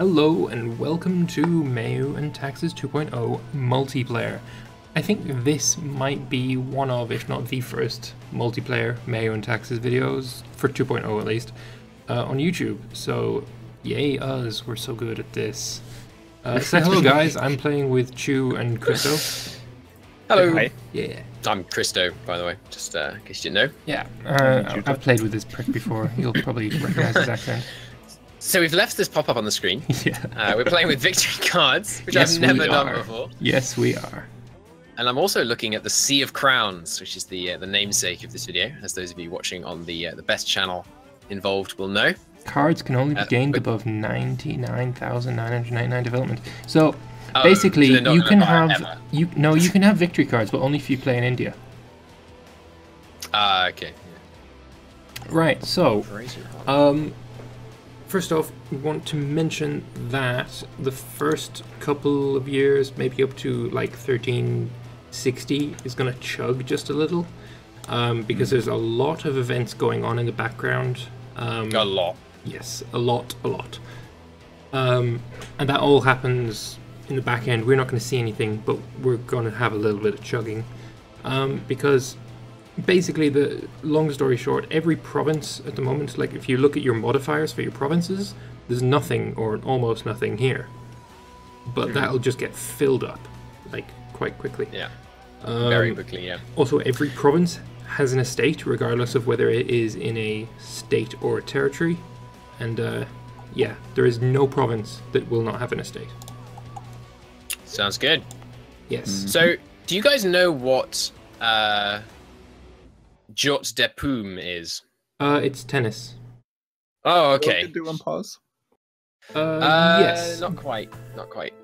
Hello and welcome to MEIOU and Taxes 2.0 multiplayer. I think this might be one of, if not the first, multiplayer MEIOU and Taxes videos, for 2.0 at least, on YouTube. So, yay us, we're so good at this. Say hello guys, I'm playing with Chu and Christo. Hello. Hi. Yeah. I'm Christo, by the way, just in case you didn't know. Yeah, I've played with this prick before. You'll probably recognize his accent. So we've left this pop-up on the screen. Yeah. We're playing with victory cards, which Yes, I've never we done are. before. Yes, we are. And I'm also looking at the Sea of Crowns, which is the namesake of this video, as those of you watching on the best channel involved will know. Cards can only be gained above 99,999 development. So basically, so you can have you can have victory cards, but only if you play in India. Okay. Right. So, first off, we want to mention that the first couple of years, maybe up to like 1360, is going to chug just a little, because there's a lot of events going on in the background. A lot. Yes, a lot. And that all happens in the back end. We're not going to see anything, but we're going to have a little bit of chugging. Because basically, the long story short, every province at the moment, like if you look at your modifiers for your provinces, there's nothing or almost nothing here. But that'll just get filled up, like, quite quickly. Yeah, very quickly, yeah. Also, every province has an estate, regardless of whether it is in a state or a territory. And yeah, there is no province that will not have an estate. Sounds good. Yes. So, do you guys know what Jot de Poum is? It's tennis. Oh, okay. Do on pause. Yes. Not quite. Not quite.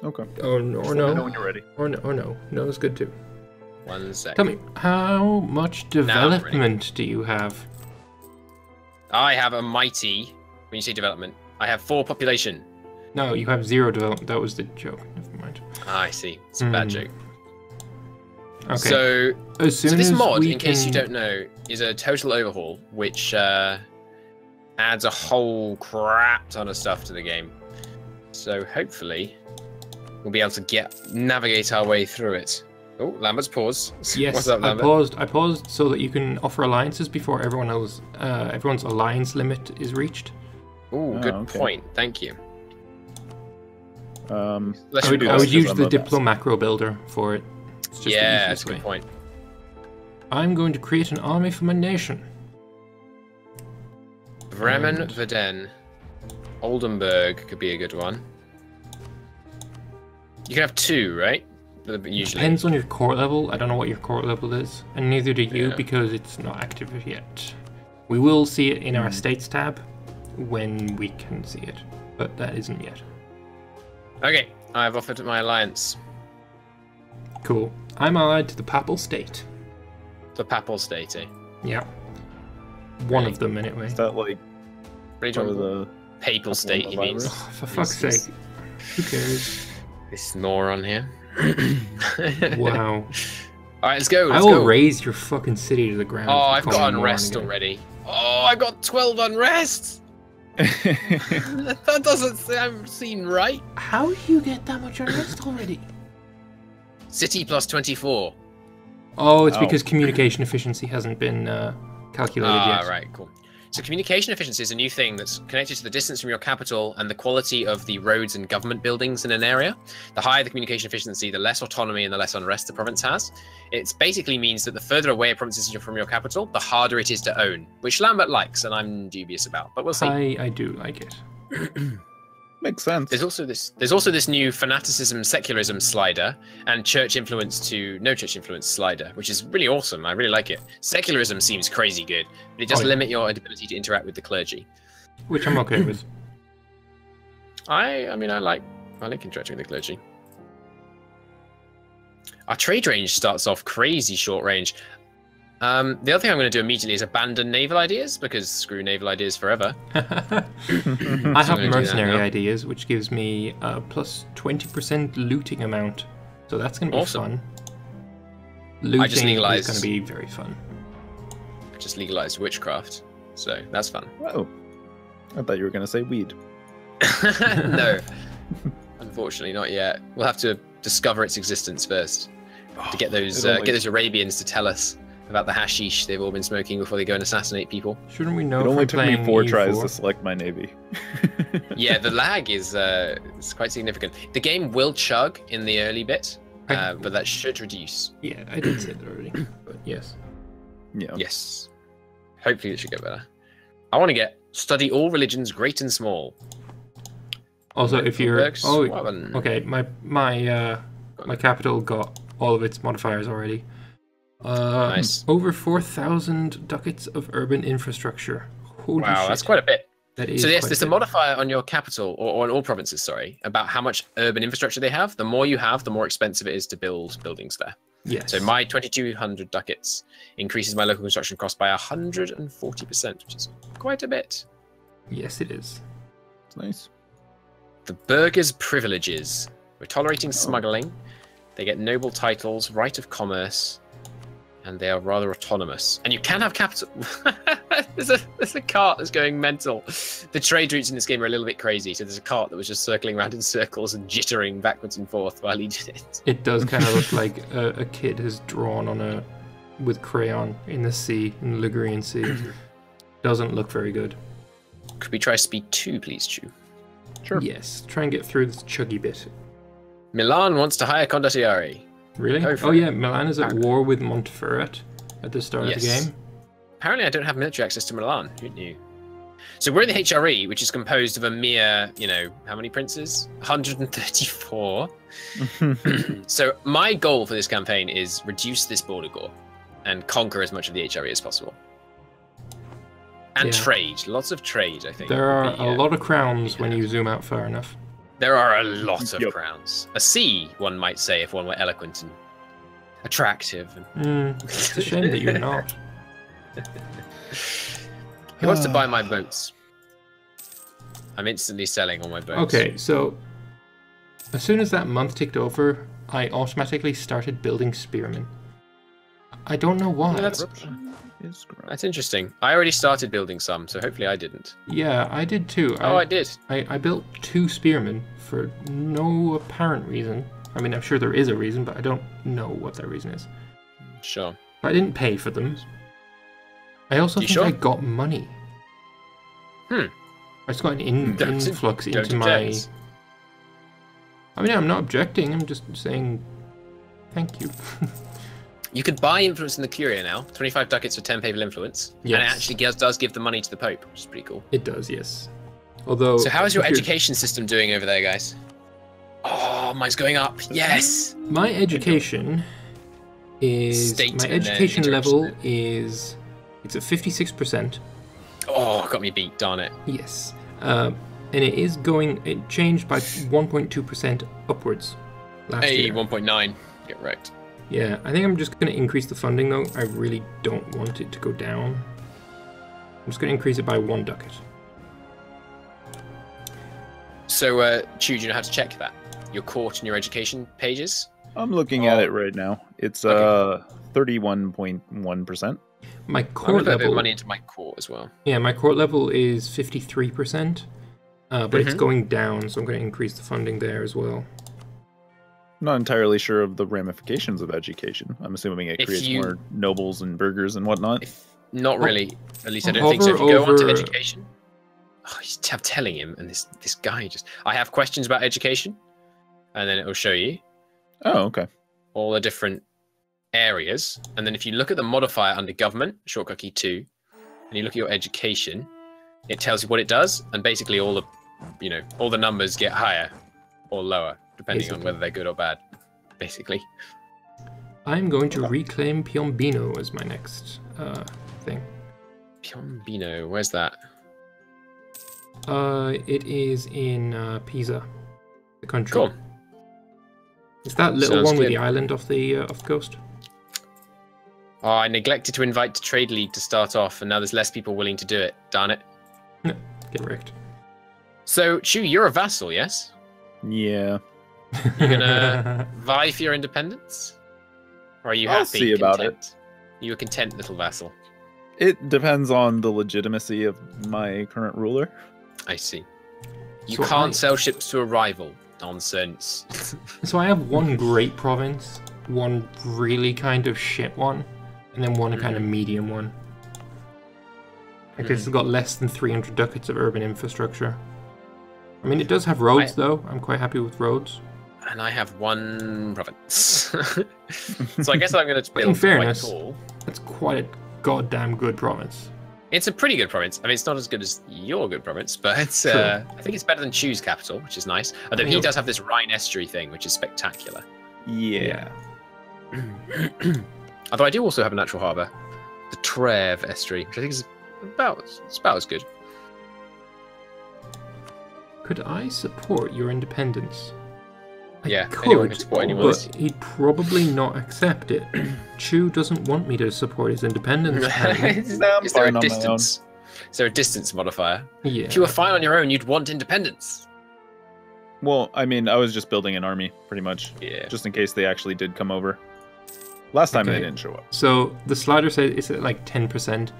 Okay. Or no. Just let me know when you're ready. Or no. No is good too. 1 sec. Tell me, how much development do you have? I have a mighty. When you say development, I have 4 population. No, you have 0 development. That was the joke. Never mind. I see. It's a bad joke. Okay. So as soon this as mod, we in case you don't know, is a total overhaul, which adds a whole crap ton of stuff to the game. So hopefully, we'll be able to navigate our way through it. Oh, Lambert's paused. Yes, What's up, Lambert? I paused so that you can offer alliances before everyone's alliance limit is reached. Ooh, good point. Thank you. I would use the Diplo macro builder for it. It's just yeah, that's a good point. I'm going to create an army for my nation. Bremen, Verden, Oldenburg could be a good one. You can have 2, right? Usually. Depends on your court level. I don't know what your court level is, and neither do you because it's not active yet. We will see it in our states tab when we can see it, but that isn't yet. Okay, I've offered my alliance. Cool. I'm allied to the Papal State. The Papal State, eh? Yeah. One of them, anyway. Is that like part of the Papal State, he means? Oh, for fuck's sake. Who cares? This moron here. Wow. Alright, let's go. I will raise your fucking city to the ground. Oh, I've got unrest already. Oh, I got 12 unrest! That doesn't seem right. How do you get that much unrest already? City plus 24. Oh, it's because communication efficiency hasn't been calculated yet. Ah, right, cool. So communication efficiency is a new thing that's connected to the distance from your capital and the quality of the roads and government buildings in an area. The higher the communication efficiency, the less autonomy and the less unrest the province has. It basically means that the further away a province is from your capital, the harder it is to own, which Lambert likes and I'm dubious about, but we'll see. I do like it. Makes sense. There's also this new fanaticism secularism slider and church influence to no church influence slider, which is really awesome. I really like it. Secularism seems crazy good, but it does limit your ability to interact with the clergy, which I'm okay with. I like interacting with the clergy. Our trade range starts off crazy short range. The other thing I'm going to do immediately is abandon naval ideas, because screw naval ideas forever. I have mercenary ideas, which gives me a plus 20% looting amount. So that's going to be fun. Looting is going to be very fun. I just legalized witchcraft, so that's fun. Oh, I thought you were going to say weed. No, unfortunately not yet. We'll have to discover its existence first to get those Arabians to tell us about the hashish they've all been smoking before they go and assassinate people. Shouldn't we know? It only took me 4 tries EU4? to select my navy. Yeah, the lag is it's quite significant. The game will chug in the early bit, but that should reduce. Yeah, I did say that already. But yes. Yeah. Yes. Hopefully it should get better. I want to get study all religions, great and small. Also, if you're Weapon. okay, my capital got all of its modifiers already. Nice. Over 4,000 ducats of urban infrastructure. Holy Wow, shit. that's quite a bit. That is So yes, quite there's a bit. modifier on your capital, or on all provinces, sorry, about how much urban infrastructure they have. The more you have, the more expensive it is to build buildings there. Yes. So my 2,200 ducats increases my local construction cost by 140%, which is quite a bit. Yes, it is. It's nice. The burghers' privileges. We're tolerating smuggling. They get noble titles, right of commerce, and they are rather autonomous. And you can have capital. there's a cart that's going mental. The trade routes in this game are a little bit crazy. So there's a cart that was just circling around in circles and jittering backwards and forth while he did it. It does kind of look like a kid has drawn on with crayon in the sea, in the Ligurian Sea. Doesn't look very good. Could we try speed 2, please, Chu? Sure. Yes, try and get through this chuggy bit. Milan wants to hire Condottieri. Really? Go for Oh it. yeah, Milan is at war with Montferrat at the start of the Yes. game. Apparently I don't have military access to Milan. Who knew? So we're in the HRE, which is composed of a mere, how many princes? 134. So my goal for this campaign is reduce this border gore and conquer as much of the HRE as possible. And Yeah. trade. Lots of trade, I think. There are would be, a lot of crowns when you zoom out far enough. There are a lot of Yep. crowns. A sea, one might say, if one were eloquent and attractive. And... It's a shame that you're not. He wants to buy my boats. I'm instantly selling all my boats. Okay, so as soon as that month ticked over, I automatically started building spearmen. I don't know why. Yeah, that's interesting. I already started building some, so hopefully I didn't. Yeah, I did too. I did. I built 2 spearmen for no apparent reason. I mean, I'm sure there is a reason, but I don't know what that reason is. Sure. But I didn't pay for them. I also You think sure? I got money. I just got an influx Don't into my... object. I mean, I'm not objecting, I'm just saying thank you. You could buy influence in the Curia now. 25 ducats for 10 papal influence. Yes. And it actually does give the money to the Pope, which is pretty cool. It does, yes. Although... So how is your if you're- education system doing over there, guys? Oh, mine's going up. Yes! My education is... State my and education then level is... It's at 56%. Oh, got me beat, darn it. Yes. And it is going... It changed by 1.2% upwards last Hey, year. 1.9. Get wrecked. Yeah, I think I'm just going to increase the funding, though. I really don't want it to go down. I'm just going to increase it by 1 ducat. So, Chu, do you know how to check that? Your court and your education pages? I'm looking at it right now. It's 31.1%. My I'm court going to put a bit of level... money into my court as well. Yeah, my court level is 53%. But it's going down, so I'm going to increase the funding there as well. I'm not entirely sure of the ramifications of education. I'm assuming it If creates you- more nobles and burghers and whatnot. Not really. At least I don't think so. If hover you go on to over- education... Oh, I'm telling him, and this guy just... I have questions about education, and then it will show you Oh, okay. all the different areas. And then if you look at the modifier under government, shortcut key 2, and you look at your education, it tells you what it does, and basically all the numbers get higher or lower, depending on whether they're good or bad, basically. I'm going to reclaim Piombino as my next thing. Piombino, where's that? It is in Pisa, the country. Cool. It's that little Sounds one with good. the island off the coast. Oh, I neglected to invite the trade league to start off, and now there's less people willing to do it. Darn it. No, get wrecked. So, Chu, you're a vassal, yes? Yeah. You're gonna vie for your independence? Or are you I'll happy? see about content? You a content little vassal. It depends on the legitimacy of my current ruler. I see. You So can't sell ships to a rival. Nonsense. So I have one great province, one really kind of shit one, and then one kind of medium one. Like this has got less than 300 ducats of urban infrastructure. I mean, it does have roads though. I'm quite happy with roads. And I have one province. So I guess I'm going to build in fairness, quite tall. That's quite a goddamn good province. It's a pretty good province. I mean, it's not as good as your good province, but it's, I think it's better than Chu's capital, which is nice. Although he does have this Rhine estuary thing, which is spectacular. Yeah. Although I do also have a natural harbour, the Trèves estuary, which I think is about as good. Could I support your independence? Yeah, could, anyone can support anyone. But he'd probably not accept it. Chu doesn't want me to support his independence. Is there a distance? Is there a distance modifier? Yeah. If you were fine on your own, you'd want independence. Well, I mean, I was just building an army, pretty much. Yeah. Just in case they actually did come over. Last time they didn't show up. So the slider says it's at like 10%.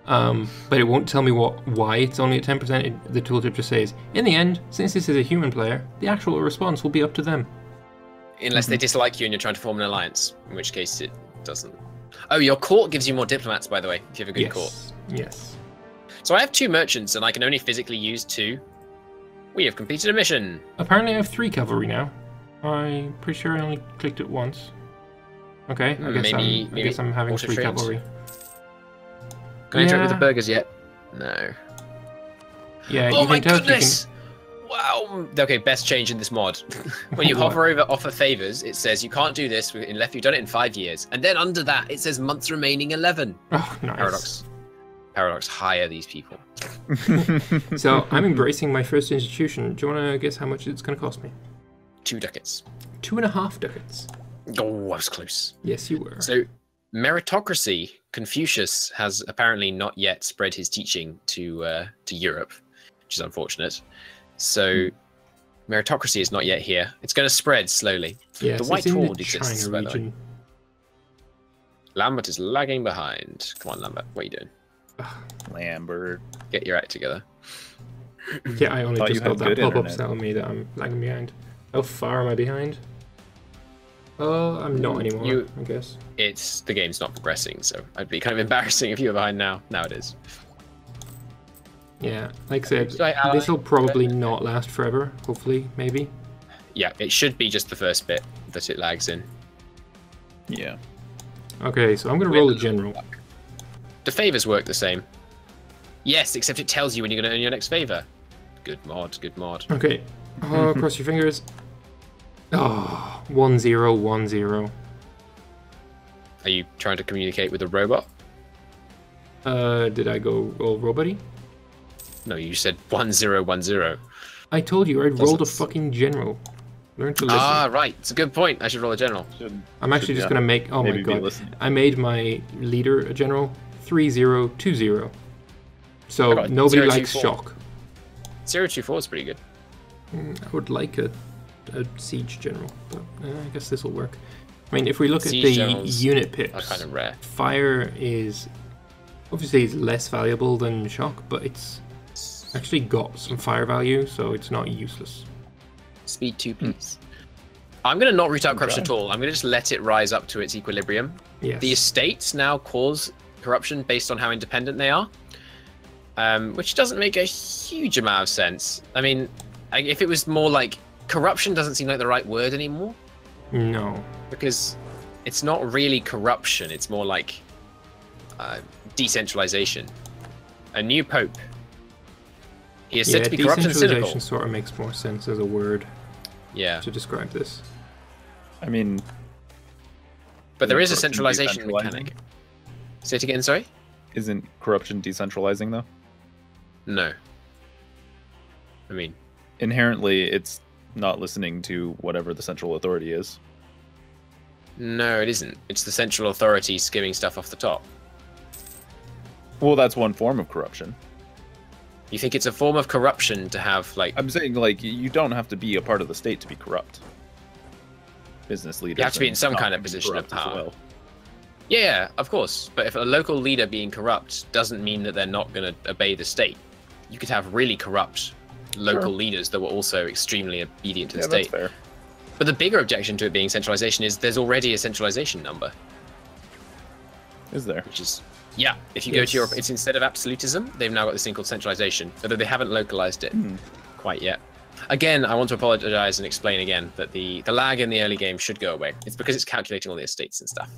But it won't tell me why it's only at 10%. The tooltip just says, in the end, since this is a human player, the actual response will be up to them. Unless they dislike you and you're trying to form an alliance, in which case it doesn't. Oh, your court gives you more diplomats, by the way, if you have a good court. Yes. So I have 2 merchants and I can only physically use 2. We have completed a mission. Apparently I have 3 cavalry now. I'm pretty sure I only clicked it once. Okay, I guess I'm having 3 cavalry. Can I interact with the burghers yet? No. Yeah, oh you my can tell goodness! Wow. Okay, best change in this mod. When you hover over offer favors, it says you can't do this unless you've done it in 5 years. And then under that, it says months remaining 11. Oh, nice. Paradox, hire these people. So I'm embracing my first institution. Do you want to guess how much it's going to cost me? 2 ducats. 2.5 ducats. Oh, I was close. Yes, you were. So, meritocracy. Confucius has apparently not yet spread his teaching to Europe, which is unfortunate. So, meritocracy is not yet here. It's going to spread slowly. Yes, the White Horde exists, China by the way. Lambert is lagging behind. Come on, Lambert. What are you doing? Lambert. Get your act together. Yeah, I only just got that pop-up telling me that I'm lagging behind. How far am I behind? Oh, I'm not anymore, I guess. The game's not progressing, so it'd be kind of embarrassing if you were behind now. Now it is. Yeah, like I said, this will probably not last forever, hopefully, maybe. Yeah, it should be just the first bit that it lags in. Yeah. Okay, so I'm going to roll a general. The favors work the same. Yes, except it tells you when you're going to earn your next favor. Good mod, good mod. Okay, cross your fingers. Oh, 1010. Are you trying to communicate with a robot? Did I go all robot-y? No, you said 1010. I told you I rolled a fucking general. Learn to listen. Ah, right. It's a good point. I should roll a general. I'm actually just going to make... Oh my god. I made my leader a general 3020. So nobody likes shock. 024 is pretty good. I would like a siege general, but I guess this will work. I mean, if we look siege at the unit pips, are kind of rare. Fire is obviously less valuable than shock, but it's actually got some fire value, so it's not useless. Speed 2, please. I'm going to not root out corruption at all. I'm going to just let it rise up to its equilibrium. Yes. The estates now cause corruption based on how independent they are, which doesn't make a huge amount of sense. I mean, if it was more like... Corruption doesn't seem like the right word anymore. No. Because it's not really corruption. It's more like decentralization. A new pope. He is said to be corrupt and cynical. Decentralization sort of makes more sense as a word to describe this. I mean... But there is a centralization mechanic. Say it again, sorry? Isn't corruption decentralizing, though? No. I mean... Inherently, it's not listening to whatever the central authority is. No, it isn't. It's the central authority skimming stuff off the top. Well, that's one form of corruption. You think it's a form of corruption to have, like... I'm saying, like, you don't have to be a part of the state to be corrupt. Business leaders... You have to be in some kind of position of power. Well. Yeah, of course. But if a local leader being corrupt doesn't mean that they're not going to obey the state. You could have really corrupt local leaders that were also extremely obedient to the state. That's fair. But the bigger objection to it being centralization is there's already a centralization number. Is there? Which is, yeah, if you go to Europe, it's instead of absolutism, they've now got this thing called centralization, although they haven't localized it quite yet. Again, I want to apologize and explain again that the lag in the early game should go away. It's because it's calculating all the estates and stuff.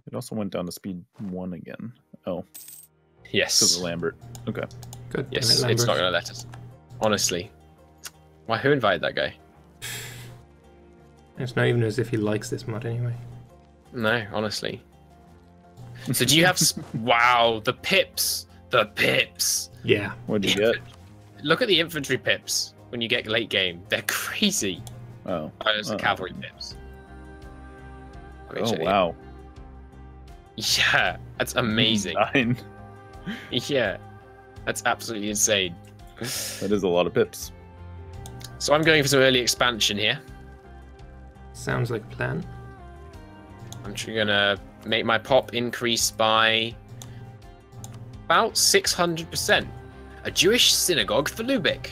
It also went down to speed 1 again. Oh. Yes. Because of Lambert. Okay. Good. Yes, Lambert. it's not going to let us. Honestly. Why, who invited that guy? It's not even as if he likes this mod anyway. No, honestly. So do you have... Wow, the pips! The pips! Yeah. What'd you get? Look at the infantry pips when you get late game. They're crazy. Oh. Those are cavalry pips. Oh, wow. Yeah, that's amazing. 9. Yeah, that's absolutely insane. That is a lot of pips. So I'm going for some early expansion here. Sounds like a plan. I'm going to make my pop increase by about 600%. A Jewish synagogue for Lubeck.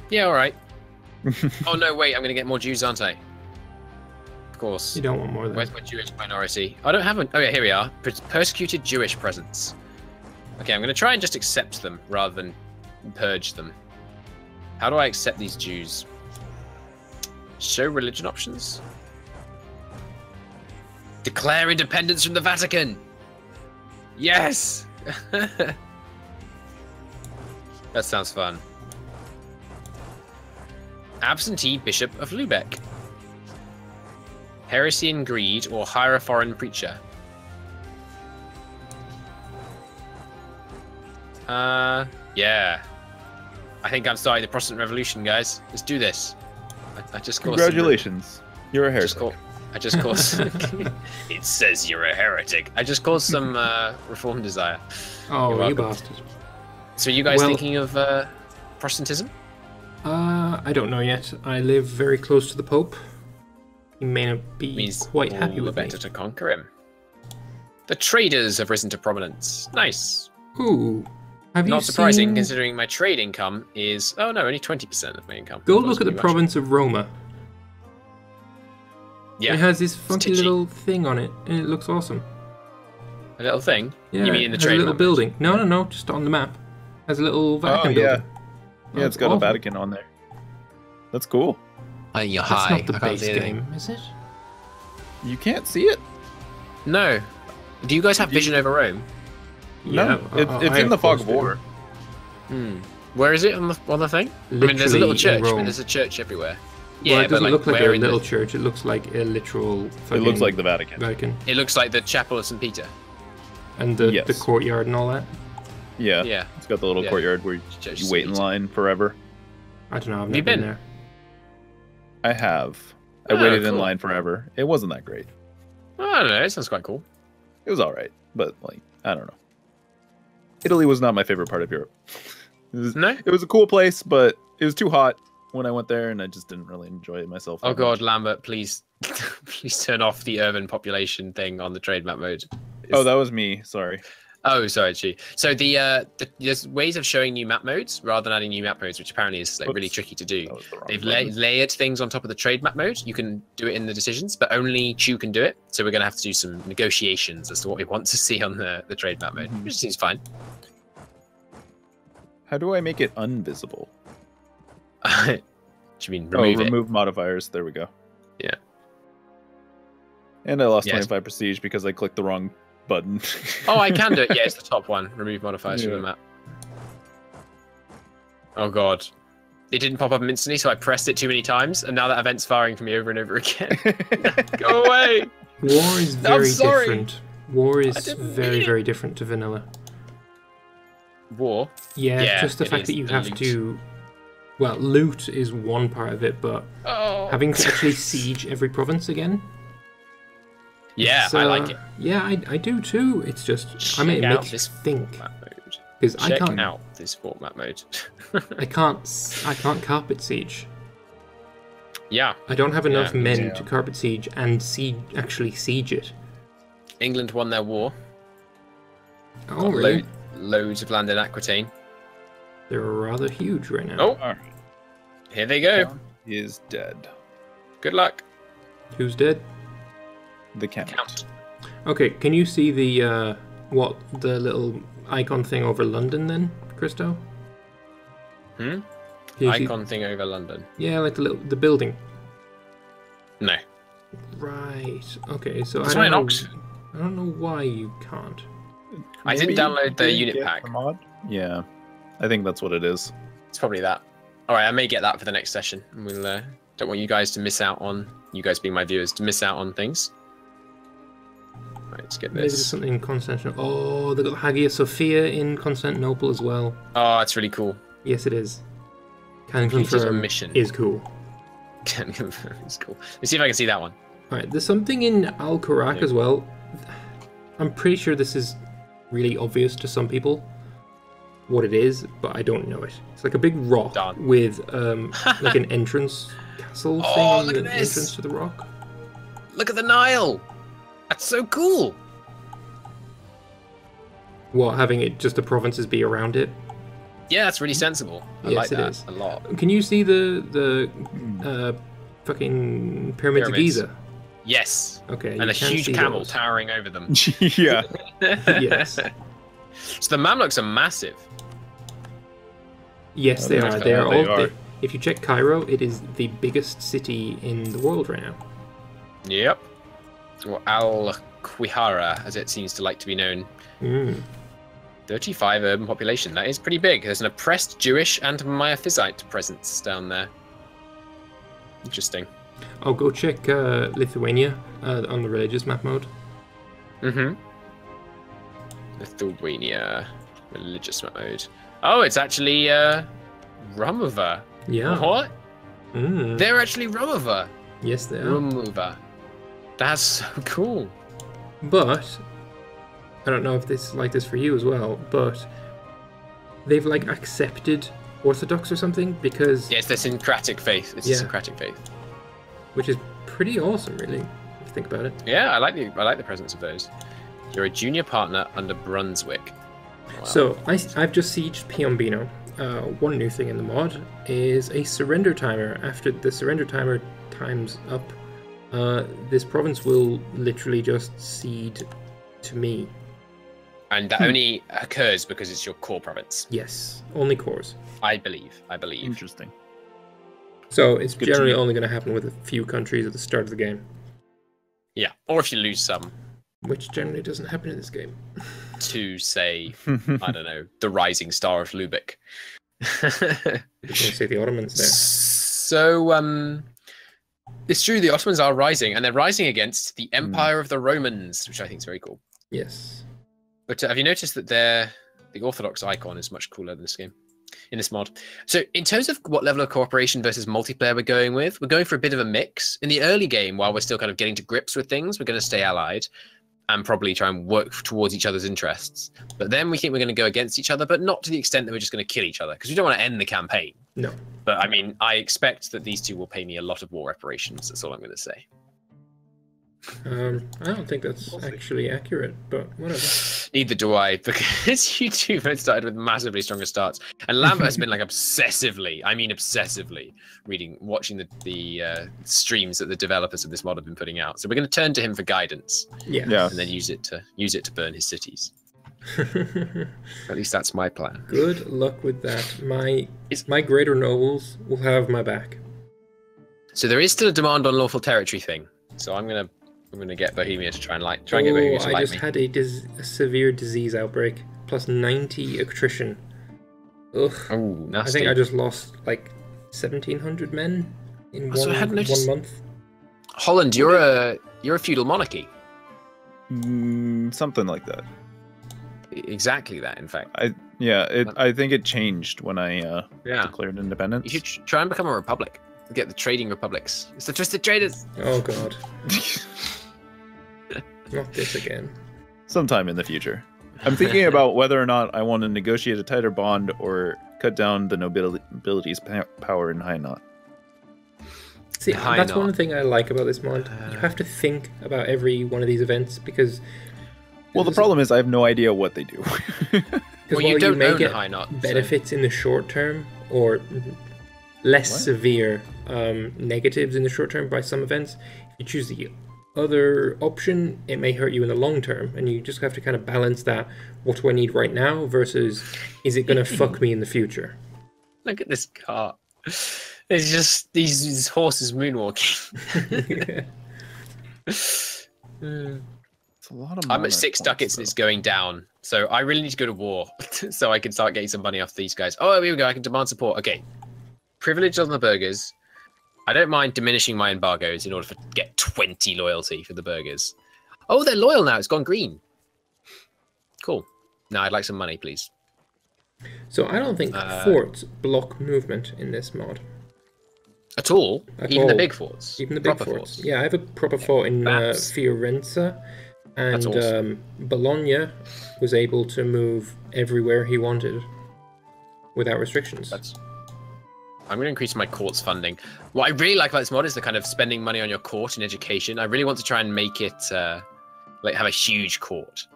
Yeah, all right. Oh no, wait! I'm going to get more Jews, aren't I? Of course. You don't want more than Where's my Jewish minority? I don't have an... Oh yeah, here we are. Persecuted Jewish presence. Okay, I'm going to try and just accept them rather than purge them. How do I accept these Jews? Show religion options. Declare independence from the Vatican. Yes. That sounds fun. Absentee Bishop of Lubeck. Heresy and greed, or hire a foreign preacher. Yeah. I think I'm starting the Protestant Revolution, guys. Let's do this. I just caused Congratulations. You're a heretic. I just caused... It says you're a heretic. I just caused some reform desire. Oh, you bastard. So are you guys thinking of Protestantism? I don't know yet. I live very close to the Pope. He may not be quite happy with me. Better to conquer him. The traders have risen to prominence. Nice. Ooh. Have you Not surprising, seen... considering my trade income is... Oh no, only 20% of my income. Go look at the province of Roma. Yeah. It has this funky little thing on it, and it looks awesome. A little thing? Yeah, you mean in the it has trade a little map? building. No, just on the map. It has a little Vatican building. Yeah, it's got a Vatican on there. That's cool. You're That's high. not the base game, is it? You can't see it? No. Do you guys have vision over Rome? No, it's in the fog of war. Where is it on the thing? I mean, there's a little church. I mean, there's a church everywhere. Yeah, well, it doesn't look like a little the... church. It looks like a literal. It looks like the Vatican. It looks like the Chapel of St. Peter. And the courtyard and all that. Yeah. Yeah. It's got the little courtyard where you wait in line forever. I don't know. I've never never been there. I have. I waited in line forever. It wasn't that great. I don't know. It sounds quite cool. It was all right, but like I don't know. Italy was not my favorite part of Europe. It was a cool place, but it was too hot when I went there, and I just didn't really enjoy it myself. Oh God, Lambert, please, please turn off the urban population thing on the trade map mode. Oh, that was me. Sorry. Oh, sorry, Chi. So there's ways of showing new map modes rather than adding new map modes, which apparently is like really tricky to do. They've layered things on top of the trade map mode. You can do it in the decisions, but only Chu can do it. So we're going to have to do some negotiations as to what we want to see on the trade map mode, which seems fine. How do I make it unvisible? Do you mean remove modifiers? There we go. Yeah. And I lost 25 prestige because I clicked the wrong button. Oh, I can do it. Yeah, it's the top one. Remove modifiers from the map. Oh God. It didn't pop up instantly, so I pressed it too many times, and now that event's firing for me over and over again. Go away! War is very different. War is very, very different to vanilla. War? Yeah, just the fact that you have to... Well, loot is one part of it, but having to actually siege every province again... Yeah, I like it. Yeah, I do too. It's just... I mean, it makes you think. Because I can't... out this fort map mode. I can't carpet siege. Yeah. I don't have enough men to carpet siege and actually siege it. England won their war. Oh, really? Loads of land in Aquitaine. They're rather huge right now. Oh, All right. here they go. Count is dead. Good luck. Who's dead? The count. Okay, can you see the the little icon thing over London then, Christo? Hmm? Can you Icon thing over London. Yeah, like the building. No. Right. Okay, so It's I an don't Ox. know. I don't know why you can't. I didn't Maybe download the you unit get pack. the mod? Yeah, I think that's what it is. It's probably that. All right, I may get that for the next session. We'll don't want you guys to miss out on, you guys being my viewers, to miss out on things. Right, let's get Maybe there's this. something in Constantinople. Oh, they've got Hagia Sophia in Constantinople as well. Oh, that's really cool. Yes, it is. Can Completed a confirm mission. is cool. Can confirm it's cool. Let's see if I can see that one. Alright, there's something in Al-Karak Yeah. as well. I'm pretty sure this is really obvious to some people what it is, but I don't know it. It's like a big rock Done. with like an entrance castle thing Oh, on look the at this. entrance to the rock. Look at the Nile. That's so cool. What, having it just the provinces be around it? Yeah, that's really sensible. I Yes, like it that is. a lot. Can you see the fucking pyramids of Pyramids. Giza? Yes. Okay, And you a can huge see camel those. towering over them. Yeah. Yes. So the Mamluks are massive. Yes, Oh, they that's are. how They are they all. are. If you check Cairo, it is the biggest city in the world right now. Yep. Or Al-Qihara, as it seems to like to be known. Mm. 35 urban population. That is pretty big. There's an oppressed Jewish and Miaphysite presence down there. Interesting. Oh, go check Lithuania on the religious map mode. Mm-hmm. Lithuania. Religious mode. Oh, it's actually Rumova. Yeah. What? Mm. They're actually Rumova. Yes, they are. Rumova. That's so cool. But I don't know if this is like this for you as well. But they've like accepted Orthodox or something because Yeah, it's the syncretic faith. It's Yeah. a syncretic faith. which is pretty awesome, really, if you think about it. Yeah, I like the presence of those. You're a junior partner under Brunswick. Wow. So I've just sieged Piombino. One new thing in the mod is a surrender timer. After the surrender timer times up, this province will literally just cede to me. And that only occurs because it's your core province. Yes, only cores. I believe. Interesting. So it's Good to generally know. only going to happen with a few countries at the start of the game, Yeah. Or if you lose some which generally doesn't happen in this game. to, say, I don't know, the rising star of Lubeck. You can say the Ottomans there. So, it's true, the Ottomans are rising, and they're rising against the Empire of the Romans, which I think is very cool. Yes. But have you noticed that the Orthodox icon is much cooler in this game, in this mod? So in terms of what level of cooperation versus multiplayer we're going for a bit of a mix. In the early game, while we're still kind of getting to grips with things, we're going to stay allied and probably try and work towards each other's interests. But then we think we're going to go against each other, but not to the extent that we're just going to kill each other, because we don't want to end the campaign. No. But I mean, I expect that these two will pay me a lot of war reparations. That's all I'm going to say. I don't think that's actually accurate, but whatever. Neither do I, because you two both started with massively stronger starts. And Lambert has been like obsessively watching the streams that the developers of this mod have been putting out. So we're going to turn to him for guidance, Yeah. Yeah. and then use it to burn his cities. At least that's my plan. Good luck with that. My greater nobles will have my back. So there is still a demand on lawful territory thing. So I'm gonna get Bohemia to try and get Bohemia to I like just me. had a severe disease outbreak, plus 90 attrition. Ugh. Oh, I nasty. think I just lost like 1,700 men in So I hadn't one noticed- month. Holland, you're a feudal monarchy. Something like that. Exactly that, in fact. I think it changed when I Yeah. declared independence. You should try and become a republic. Get the trading republics. It's the Twisted Traders. Oh god, not this again. Sometime in the future. I'm thinking about whether or not I want to negotiate a tighter bond or cut down the nobility's power in Hainaut. See, Why that's not? one thing I like about this mod. You have to think about every one of these events because Well, the problem is I have no idea what they do. Well, you don't may own get High Knot. benefits in the short term, or less severe negatives in the short term by some events. If you choose the other option, it may hurt you in the long term, and you just have to kind of balance that. What do I need right now versus is it going to fuck me in the future? Look at this car. It's just these horses moonwalking. It's a lot of I'm at 6 ducats and it's going down. So I really need to go to war so I can start getting some money off these guys. Oh, here we go. I can demand support. Okay. Privilege on the burghers. I don't mind diminishing my embargoes in order to get 20 loyalty for the burghers. Oh, they're loyal now. It's gone green. Cool. Now I'd like some money, please. So I don't think forts block movement in this mod. At all? Even the big forts? Even the big forts. Yeah, I have a proper fort in Fiorenza. And awesome. Bologna was able to move everywhere he wanted without restrictions. I'm going to increase my court's funding. What I really like about this mod is the kind of spending money on your court and education. I really want to try and make it like have a huge court.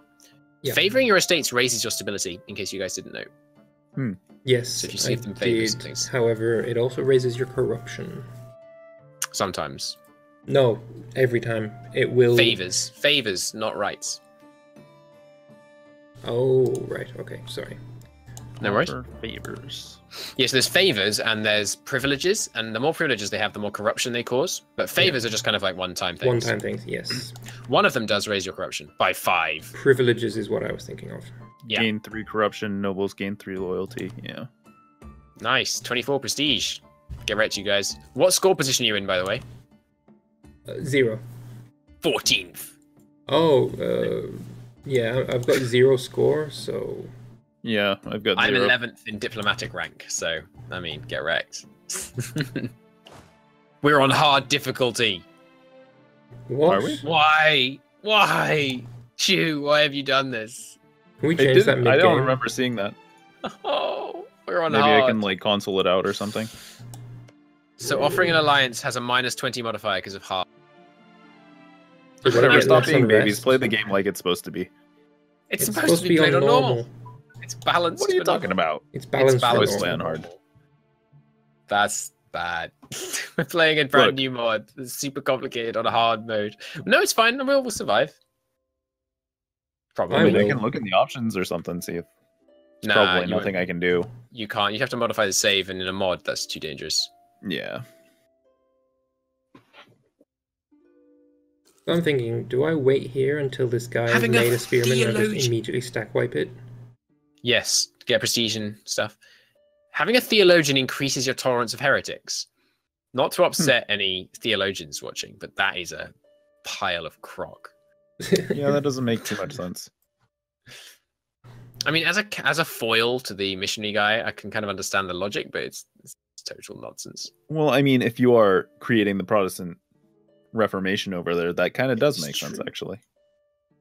Yeah. Favoring your estates raises your stability, in case you guys didn't know. Yes, so if you see them favors and things. However, it also raises your corruption. Sometimes. No, every time. It will... Favors, not rights. Oh, right. Okay, sorry. No worries. Favors. Yes, there's favors and there's privileges, and the more privileges they have, the more corruption they cause. But favors are just kind of like one-time things. One-time things, yes. One of them does raise your corruption by 5. Privileges is what I was thinking of. Yeah. Gain 3 corruption, nobles gain 3 loyalty. Yeah. Nice. 24 prestige. Get right, you guys. What score position are you in, by the way? 0. 14th. Oh, yeah, I've got 0 score, so... Yeah, I've got 0. I'm 11th in diplomatic rank, so, I mean, get wrecked. We're on hard difficulty. What? Are we? Why? Chew, why have you done this? Can we change that mid-game? I don't remember seeing that. Oh, we're on Maybe hard. I can, like, console it out or something. So offering an alliance has a -20 modifier because of hard. Whatever, stop being babies. Play the game like it's supposed to be. It's supposed to be played on normal. It's balanced. What are you talking about? It's balanced. It's play on hard. That's bad. We're playing a brand new mod. It's super complicated on a hard mode. No, it's fine. We'll survive. Probably. I mean, I can look in the options or something, see if there's probably nothing I can do. You can't. You have to modify the save, and in a mod, that's too dangerous. Yeah. I'm thinking, do I wait here until this guy has made a spearman and I just immediately stack wipe it? Yes, to get prestige and stuff. Having a theologian increases your tolerance of heretics. Not to upset any theologians watching, but that is a pile of crock. Yeah, that doesn't make too much sense. I mean, as a foil to the missionary guy, I can kind of understand the logic, but it's total nonsense. Well, I mean, if you are creating the Protestant Reformation over there, that kind of does make sense, actually.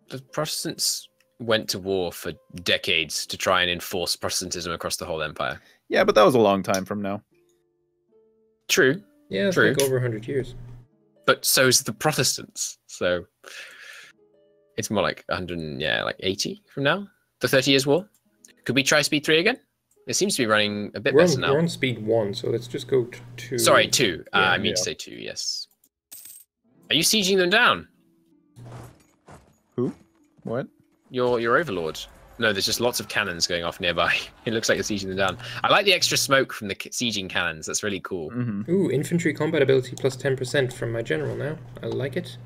The Protestants went to war for decades to try and enforce Protestantism across the whole empire. Yeah, but that was a long time from now. True. Yeah, it's like over 100 years. But so's the Protestants. So it's more like 80 from now. The 30 Years' War. Could we try speed 3 again? It seems to be running a bit better now. We're on speed 1, so let's just go to 2. Sorry, 2. I mean to say 2, yes. Are you sieging them down? Who? What? Your overlord. No, there's just lots of cannons going off nearby. It looks like you're sieging them down. I like the extra smoke from the sieging cannons. That's really cool. Mm-hmm. Ooh, infantry combat ability plus 10% from my general now. I like it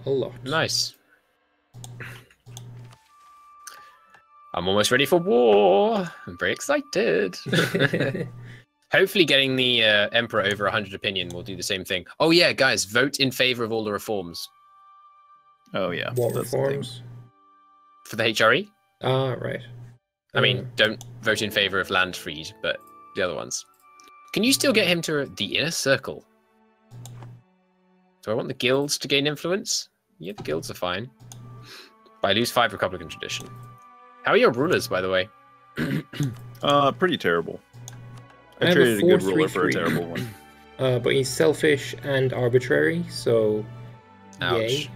a lot. Nice. I'm almost ready for war. I'm very excited. Hopefully getting the Emperor over 100 opinion will do the same thing. Oh yeah, guys, vote in favor of all the reforms. Oh yeah. What reforms? For the HRE? Ah, right. I mean, don't vote in favor of land freed, but the other ones. Can you still get him to the inner circle? Do I want the guilds to gain influence? Yeah, the guilds are fine. But I lose 5 Republican tradition. How are your rulers, by the way? Pretty terrible. I traded a good ruler for a terrible one. But he's selfish and arbitrary, so ouch. Yay.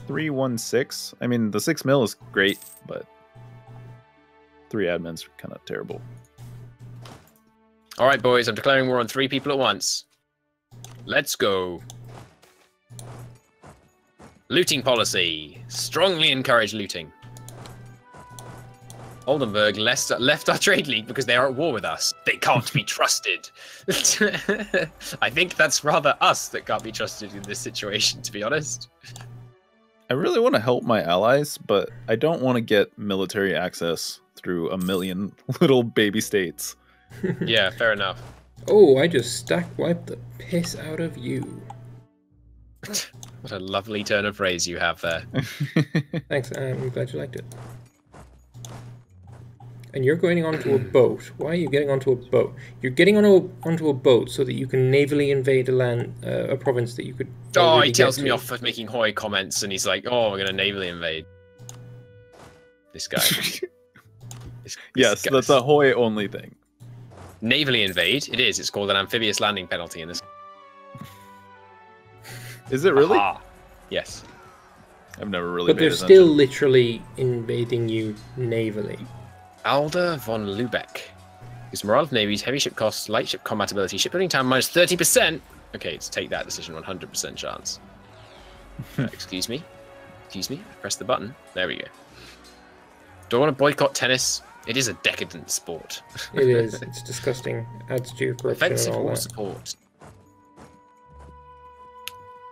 316. I mean, the 6 mil is great, but 3 admins are kind of terrible. All right, boys, I'm declaring war on 3 people at once. Let's go. Looting policy. Strongly encourage looting. Oldenburg left our trade league because they are at war with us. They can't be trusted. I think that's rather us that can't be trusted in this situation, to be honest. I really want to help my allies, but I don't want to get military access through a million little baby states. Yeah, fair enough. Oh, I just stack wiped the piss out of you. What a lovely turn of phrase you have there. Thanks, I'm glad you liked it. And you're going onto a boat. Why are you getting onto a boat? You're getting onto a boat so that you can navally invade a province that you could. Oh, he tells me off for making Hoy comments, and he's like, "Oh, we're gonna navally invade." This guy. Yes, that's a Hoy only thing. Navally invade? It is. It's called an amphibious landing penalty in this. Is it really? Aha. Yes. I've never really. But they're still literally invading you navally. Alder von Lubeck. His morale of navies, heavy ship costs, light ship combatability, shipbuilding time minus 30%. Okay, let's take that decision, 100% chance. Excuse me. Excuse me. Press the button. There we go. Do I want to boycott tennis? It is a decadent sport. It is. It's disgusting. Adds to your corruption Offensive and all war that. support.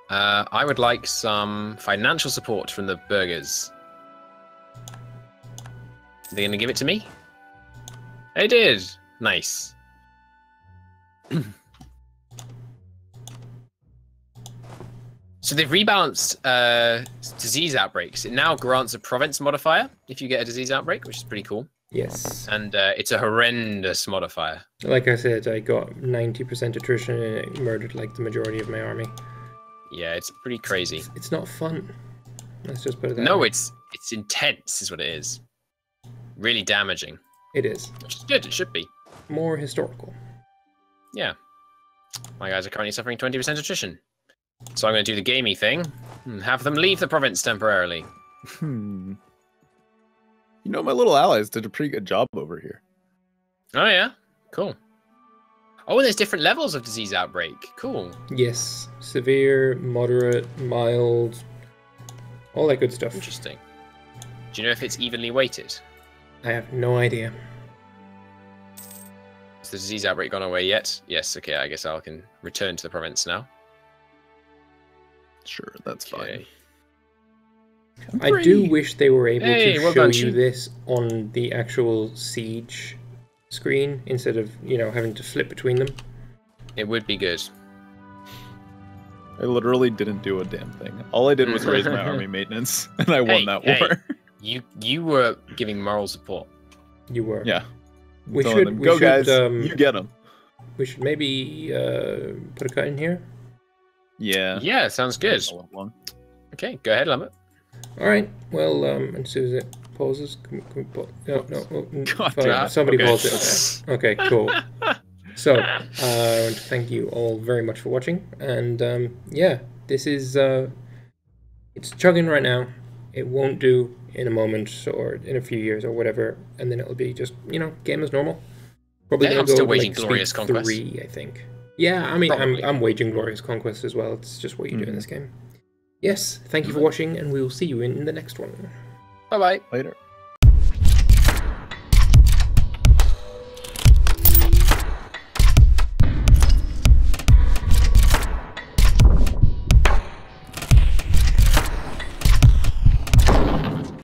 I would like some financial support from the burghers. Are they going to give it to me? They did. Nice. So they've rebalanced disease outbreaks. It now grants a province modifier if you get a disease outbreak, which is pretty cool. Yes. And it's a horrendous modifier. Like I said, I got 90% attrition and it murdered like the majority of my army. Yeah, it's pretty crazy. It's not fun. Let's just put it that No, way. it's intense is what it is. Really damaging. It is. Which is good, it should be. More historical. Yeah. My guys are currently suffering 20% attrition. So I'm going to do the gamey thing and have them leave the province temporarily. You know, my little allies did a pretty good job over here. Oh, yeah? Cool. Oh, and there's different levels of disease outbreak. Cool. Yes. Severe, moderate, mild, all that good stuff. Interesting. Do you know if it's evenly weighted? I have no idea. Has the disease outbreak gone away yet? Yes, okay, I guess I can return to the province now. Sure, that's fine. I do wish they were able to well show done, you Sheep. this on the actual siege screen instead of, you know, having to flip between them. It would be good. I literally didn't do a damn thing. All I did was raise my army maintenance, and I won that war. You were giving moral support. You were. Yeah. We Telling should them, go guys, you get them. We should maybe put a cut in here. Yeah. Yeah, sounds good. Okay, go ahead, Lambert. All right. Well, as soon as it pauses, can we no. God Fine. damn it. Somebody Okay. pause it. Okay, cool. So, I want to thank you all very much for watching, and yeah, this is it's chugging right now. It won't do in a moment or in a few years or whatever, and then it'll be just, you know, game as normal. Probably Yeah, gonna I'm go still like waging speed Glorious Conquest. 3, I think. Yeah, I mean, Probably. I'm waging Glorious Conquest as well. It's just what you do in this game. Yes, thank you for watching, and we will see you in the next one. Bye-bye. Later.